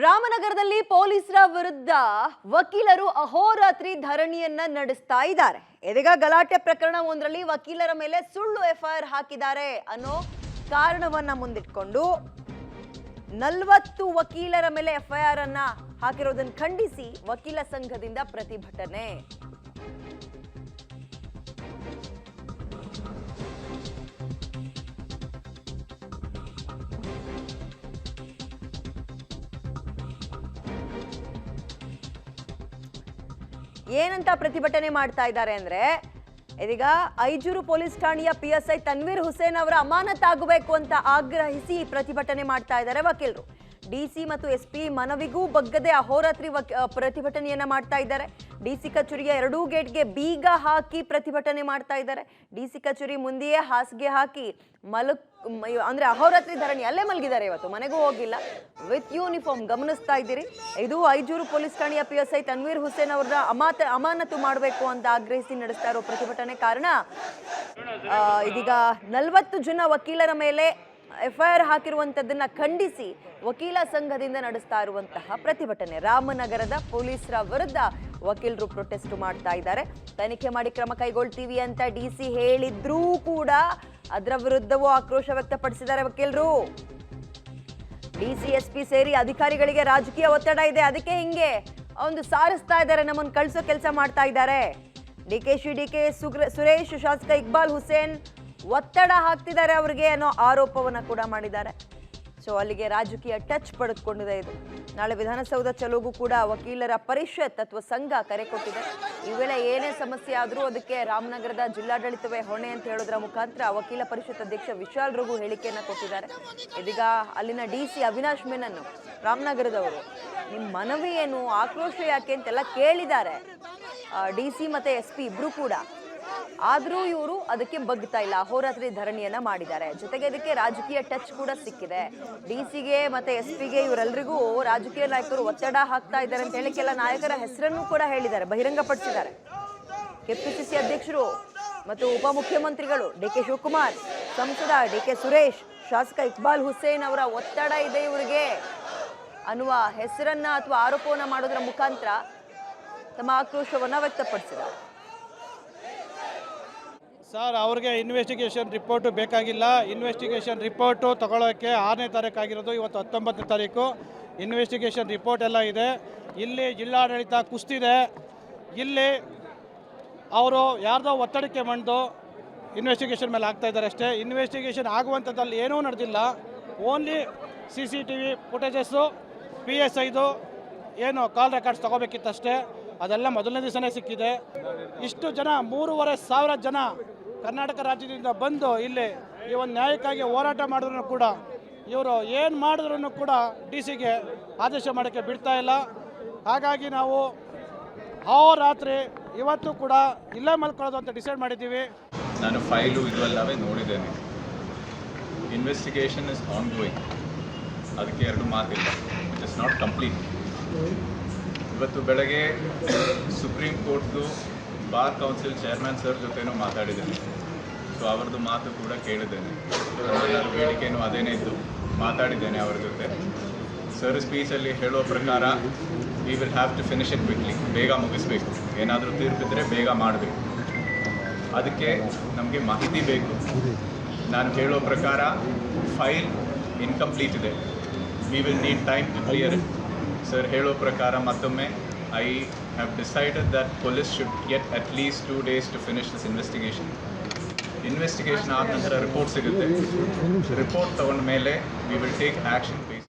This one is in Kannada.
ರಾಮನಗರದಲ್ಲಿ ಪೊಲೀಸರ ವಿರುದ್ಧ ವಕೀಲರು ಅಹೋರಾತ್ರಿ ಧರಣಿಯನ್ನ ನಡೆಸ್ತಾ ಇದ್ದಾರೆ. ಇದೀಗ ಗಲಾಟೆ ಪ್ರಕರಣ ಒಂದರಲ್ಲಿ ವಕೀಲರ ಮೇಲೆ ಸುಳ್ಳು ಎಫ್ಐಆರ್ ಹಾಕಿದ್ದಾರೆ ಅನ್ನೋ ಕಾರಣವನ್ನ ಮುಂದಿಟ್ಕೊಂಡು 40 ವಕೀಲರ ಮೇಲೆ ಎಫ್ಐಆರ್ ಅನ್ನ ಹಾಕಿರೋದನ್ನು ಖಂಡಿಸಿ ವಕೀಲ ಸಂಘದಿಂದ ಪ್ರತಿಭಟನೆ. ಏನಂತ ಪ್ರತಿಭಟನೆ ಮಾಡ್ತಾ ಇದ್ದಾರೆ ಅಂದ್ರೆ, ಇದೀಗ ಐಜೂರು ಪೊಲೀಸ್ ಠಾಣೆಯ PSI ತನ್ವೀರ್ ಹುಸೇನ್ ಅವರ ಅಮಾನತಾಗಬೇಕು ಅಂತ ಆಗ್ರಹಿಸಿ ಪ್ರತಿಭಟನೆ ಮಾಡ್ತಾ ಇದ್ದಾರೆ ವಕೀಲರು. DC ಮತ್ತು SP ಮನವಿಗೂ ಬಗ್ಗದೆ ಅಹೋರಾತ್ರಿ ಪ್ರತಿಭಟನೆಯನ್ನ ಮಾಡ್ತಾ ಇದ್ದಾರೆ. DC ಕಚೇರಿಯ 2 ಗೇಟ್ಗೆ ಬೀಗ ಹಾಕಿ ಪ್ರತಿಭಟನೆ ಮಾಡ್ತಾ ಇದ್ದಾರೆ. DC ಕಚೇರಿ ಮುಂದೆಯೇ ಹಾಸಿಗೆ ಹಾಕಿ ಅಂದ್ರೆ ಅಹೋರಾತ್ರಿ ಧರಣಿ ಅಲ್ಲೇ ಮಲಗಿದ್ದಾರೆ. ಇವತ್ತು ಮನೆಗೂ ಹೋಗಿಲ್ಲ, ವಿತ್ ಯೂನಿಫಾರ್ಮ್ ಗಮನಿಸ್ತಾ ಇದ್ದೀರಿ. ಇದು ಐಜೂರು ಪೊಲೀಸ್ ಠಾಣೆಯ PSI ತನ್ವೀರ್ ಹುಸೇನ್ ಅವರ ಅಮಾನತು ಮಾಡಬೇಕು ಅಂತ ಆಗ್ರಹಿಸಿ ನಡೆಸ್ತಾ ಇರೋ ಪ್ರತಿಭಟನೆ. ಕಾರಣ ಇದೀಗ 40 ಜನ ವಕೀಲರ ಮೇಲೆ ಎಫ್ಐಆರ್ ಹಾಕಿರುವಂತದ್ದನ್ನ ಖಂಡಿಸಿ ವಕೀಲ ಸಂಘದಿಂದ ನಡೆಸ್ತಾ ಇರುವಂತಹ ಪ್ರತಿಭಟನೆ. ರಾಮನಗರದ ಪೊಲೀಸರ ವಿರುದ್ಧ ವಕೀಲರು ಪ್ರೊಟೆಸ್ಟ್ ಮಾಡ್ತಾ ಇದ್ದಾರೆ. ತನಿಖೆ ಮಾಡಿ ಕ್ರಮ ಕೈಗೊಳ್ತೀವಿ ಅಂತ DC ಹೇಳಿದ್ರೂ ಕೂಡ ಅದರ ವಿರುದ್ಧವೂ ಆಕ್ರೋಶ ವ್ಯಕ್ತಪಡಿಸಿದ್ದಾರೆ ವಕೀಲರು. DC SP ಸೇರಿ ಅಧಿಕಾರಿಗಳಿಗೆ ರಾಜಕೀಯ ಒತ್ತಡ ಇದೆ, ಅದಕ್ಕೆ ಹಿಂಗೆ ಒಂದು ಸಾರಿಸ್ತಾ ಇದ್ದಾರೆ, ನಮ್ಮನ್ನು ಕಳಿಸೋ ಕೆಲಸ ಮಾಡ್ತಾ ಇದ್ದಾರೆ. DK ಸುರೇಶ್, ಶಾಸಕ ಇಕ್ಬಾಲ್ ಹುಸೇನ್ ಒತ್ತಡ ಹಾಕ್ತಿದ್ದಾರೆ ಅವರಿಗೆ ಅನ್ನೋ ಆರೋಪವನ್ನ ಕೂಡ ಮಾಡಿದ್ದಾರೆ. ಸೊ ಅಲ್ಲಿಗೆ ರಾಜಕೀಯ ಟಚ್ ಪಡೆದುಕೊಂಡಿದೆ ಇದು. ನಾಳೆ ವಿಧಾನಸೌಧ ಚಲೋಗೂ ಕೂಡ ವಕೀಲರ ಪರಿಷತ್ ಅಥವಾ ಸಂಘ ಕರೆ ಕೊಟ್ಟಿದೆ. ಈ ವೇಳೆ ಏನೇ ಸಮಸ್ಯೆ ಆದರೂ ಅದಕ್ಕೆ ರಾಮನಗರದ ಜಿಲ್ಲಾಡಳಿತವೇ ಹೊಣೆ ಅಂತ ಹೇಳೋದ್ರ ಮುಖಾಂತರ ವಕೀಲ ಪರಿಷತ್ ಅಧ್ಯಕ್ಷ ವಿಶಾಲ್ ರಘು ಹೇಳಿಕೆಯನ್ನ ಕೊಟ್ಟಿದ್ದಾರೆ. ಇದೀಗ ಅಲ್ಲಿನ DC ಅವಿನಾಶ್ ಮೆನನ್ ರಾಮನಗರದವರು ನಿಮ್ಮ ಮನವಿ ಏನು, ಆಕ್ರೋಶ ಯಾಕೆ ಅಂತೆಲ್ಲ ಕೇಳಿದ್ದಾರೆ DC ಮತ್ತೆ SP ಇಬ್ರು ಕೂಡ. ಆದ್ರೂ ಇವರು ಅದಕ್ಕೆ ಬಗ್ತಾ ಇಲ್ಲ, ಅಹೋರಾತ್ರಿ ಧರಣಿಯನ್ನ ಮಾಡಿದ್ದಾರೆ. ಜೊತೆಗೆ ಇದಕ್ಕೆ ರಾಜಕೀಯ ಟಚ್ ಕೂಡ ಸಿಕ್ಕಿದೆ. DCಗೆ ಮತ್ತೆ SPಗೆ ಇವರೆಲ್ಲರಿಗೂ ರಾಜಕೀಯ ನಾಯಕರು ಒತ್ತಡ ಹಾಕ್ತಾ ಇದ್ದಾರೆ ಅಂತ ಹೇಳಿ ಕೆಲ ನಾಯಕರ ಹೆಸರನ್ನು ಕೂಡ ಹೇಳಿದ್ದಾರೆ, ಬಹಿರಂಗಪಡಿಸಿದ್ದಾರೆ. KPCC ಅಧ್ಯಕ್ಷರು ಮತ್ತು ಉಪಮುಖ್ಯಮಂತ್ರಿಗಳು DK ಶಿವಕುಮಾರ್, ಸಂಸದ DK ಸುರೇಶ್, ಶಾಸಕ ಇಕ್ಬಾಲ್ ಹುಸೇನ್ ಅವರ ಒತ್ತಡ ಇದೆ ಇವರಿಗೆ ಅನ್ನುವ ಹೆಸರನ್ನ ಅಥವಾ ಆರೋಪವನ್ನ ಮಾಡೋದ್ರ ಮುಖಾಂತರ ತಮ್ಮ ಆಕ್ರೋಶವನ್ನ ವ್ಯಕ್ತಪಡಿಸಿದ್ದಾರೆ. ಸರ್, ಅವ್ರಿಗೆ ಇನ್ವೆಸ್ಟಿಗೇಷನ್ ರಿಪೋರ್ಟು ಬೇಕಾಗಿಲ್ಲ. ಇನ್ವೆಸ್ಟಿಗೇಷನ್ ರಿಪೋರ್ಟು ತಗೊಳ್ಳೋಕ್ಕೆ 6ನೇ ತಾರೀಕು ಆಗಿರೋದು, ಇವತ್ತು 19ನೇ ತಾರೀಕು. ಇನ್ವೆಸ್ಟಿಗೇಷನ್ ರಿಪೋರ್ಟ್ ಎಲ್ಲ ಇದೆ. ಇಲ್ಲಿ ಜಿಲ್ಲಾಡಳಿತ ಕುಸ್ತಿದೆ. ಇಲ್ಲಿ ಅವರು ಯಾರ್ದೋ ಒತ್ತಡಕ್ಕೆ ಬಂದು ಇನ್ವೆಸ್ಟಿಗೇಷನ್ ಮೇಲೆ ಆಗ್ತಾ ಇದ್ದಾರೆ ಅಷ್ಟೇ. ಇನ್ವೆಸ್ಟಿಗೇಷನ್ ಆಗುವಂಥದ್ದಲ್ಲಿ ಏನೂ ನಡೆದಿಲ್ಲ. ಓನ್ಲಿ CCTV ಫುಟೇಜಸ್ಸು, PSIದು ಏನು ಕಾಲ್ ರೆಕಾರ್ಡ್ಸ್ ತೊಗೋಬೇಕಿತ್ತಷ್ಟೇ. ಅದೆಲ್ಲ ಮೊದಲನೇ ದಿವಸನೇ ಸಿಕ್ಕಿದೆ. ಇಷ್ಟು ಜನ 3,500 ಜನ ಕರ್ನಾಟಕ ರಾಜ್ಯದಿಂದ ಬಂದು ಇಲ್ಲಿ ಈ ಒಂದು ನ್ಯಾಯಕ್ಕಾಗಿ ಹೋರಾಟ ಮಾಡಿದ್ರು ಕೂಡ ಇವರು ಏನು ಮಾಡಿದ್ರು ಕೂಡ DCಗೆ ಆದೇಶ ಮಾಡೋಕ್ಕೆ ಬಿಡ್ತಾ ಇಲ್ಲ. ಹಾಗಾಗಿ ನಾವು ಅಹೋರಾತ್ರಿ ಇವತ್ತು ಕೂಡ ಇಲ್ಲೇ ಮಲ್ಕೊಳ್ಳೋದು ಅಂತ ಡಿಸೈಡ್ ಮಾಡಿದ್ದೀವಿ. ನಾನು ಫೈಲು ಇದು ಎಲ್ಲವೇ ನೋಡಿದ್ದೇನೆ. ಇನ್ವೆಸ್ಟಿಗೇಷನ್ ಇಸ್ ಆನ್ ಗೋಯಿಂಗ್, ಅದಕ್ಕೆ 2 ಮಾತಿಲ್ಲ. It is not complete. ಇವತ್ತು ಬೆಳಗ್ಗೆ ಸುಪ್ರೀಂ ಕೋರ್ಟ್ದು ಬಾರ್ ಕೌನ್ಸಿಲ್ ಚೇರ್ಮನ್ ಸರ್ ಜೊತೆನೂ ಮಾತಾಡಿದ್ದೇನೆ. ಸೊ ಅವ್ರದ್ದು ಮಾತು ಕೂಡ ಕೇಳಿದ್ದೇನೆ. ನನ್ನ ಬೇಡಿಕೆಯೂ ಅದೇನೇ ಇದ್ದು ಮಾತಾಡಿದ್ದೇನೆ ಅವರ ಜೊತೆ. ಸರ್ ಸ್ಪೀಚಲ್ಲಿ ಹೇಳೋ ಪ್ರಕಾರ we will have to finish it quickly, ಬೇಗ ಮುಗಿಸ್ಬೇಕು. ಏನಾದರೂ ತೀರ್ಪಿದ್ರೆ ಬೇಗ ಮಾಡಬೇಕು. ಅದಕ್ಕೆ ನಮಗೆ ಮಾಹಿತಿ ಬೇಕು. ನಾನು ಹೇಳೋ ಪ್ರಕಾರ ಫೈಲ್ ಇನ್ಕಂಪ್ಲೀಟ್ ಇದೆ. We will need time to clear it. Sir ಹೇಳೋ ಪ್ರಕಾರ ಮತ್ತೊಮ್ಮೆ I have decided that police should get at least 2 days to finish this investigation. Investigation ಆದ ನಂತರ ರಿಪೋರ್ಟ್ ಸಿಗುತ್ತೆ. ರಿಪೋರ್ಟ್ ತಗೊಂಡ ಮೇಲೆ we will take action base